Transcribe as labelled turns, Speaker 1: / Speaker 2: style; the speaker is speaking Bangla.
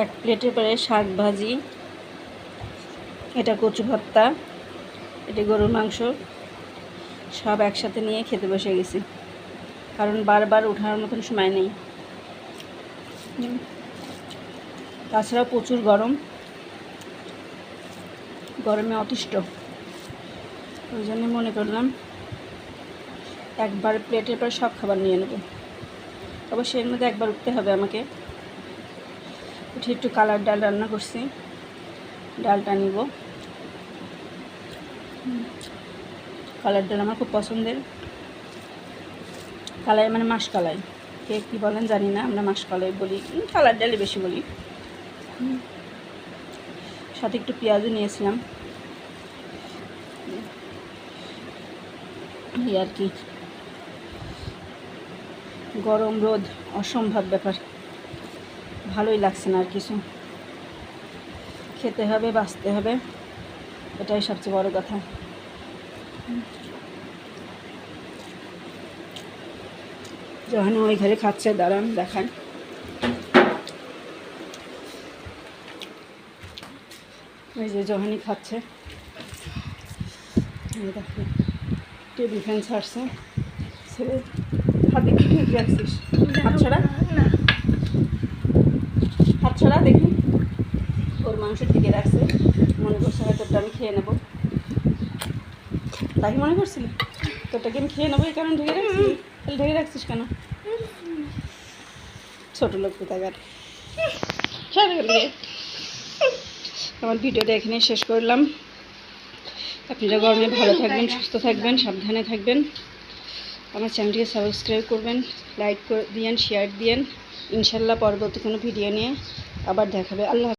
Speaker 1: এক প্লেটের পরে শাক ভাজি, এটা কচু ভর্তা, এটা গরুর মাংস, সব একসাথে নিয়ে খেতে বসে গেছি, কারণ বারবার ওঠার মতন সময় নেই। তাছাড়াও প্রচুর গরমে অতিষ্ঠ, ওই জন্য মনে করলাম একবার প্লেটের পর সব খাবার নিয়ে নেব। অবশ্যই এর মধ্যে একবার উঠতে হবে আমাকে। উঠে একটু কালার ডাল রান্না করছি, ডালটা নিব। কালার ডাল আমার খুব পছন্দের। কালাই মানে মাসকলাই, কে কী বলেন জানি না, আমরা মাসকলাই বলি, কালার ডালে বেশি বলি। সাথে একটু পেঁয়াজও নিয়েছিলাম, এই আর কি। গরম রোদ অসম্ভব ব্যাপার, ভালোই লাগছে না আর কিছু। খেতে হবে, বাঁচতে হবে, এটাই সবচেয়ে বড় কথা। যখন ওই ঘরে খাচ্ছে, দাঁড়ান দেখান। ওই যে যখনই খাচ্ছে, দেখুন টেবিল ফ্যান ছাড়ছে, ছেড়ে হাতে কি ঠিক রাখছিস, হাত ছড়া দেখি। ওর মাংস টিকে রাখছে, মনে করছে হয়তো তোরটা আমি খেয়ে নেবো। তাই মনে করছিলি তোরটাকে আমি খেয়ে নেবো, এই কারণে ঢেকে রাখছিস? তাহলে ঢেকে রাখছিস কেন? ছোট লোক কোথাকার। আমার ভিডিওটা এখানে শেষ করলাম। আপনারা গরমে ভালো থাকবেন, সুস্থ থাকবেন, সাবধানে থাকবেন। আমার চ্যানেলটিকে সাবস্ক্রাইব করবেন, লাইক করে দিয়েন, শেয়ার দিয়েন। ইনশাল্লাহ পরবর্তী কোনো ভিডিও নিয়ে আবার দেখাবে। আল্লাহ।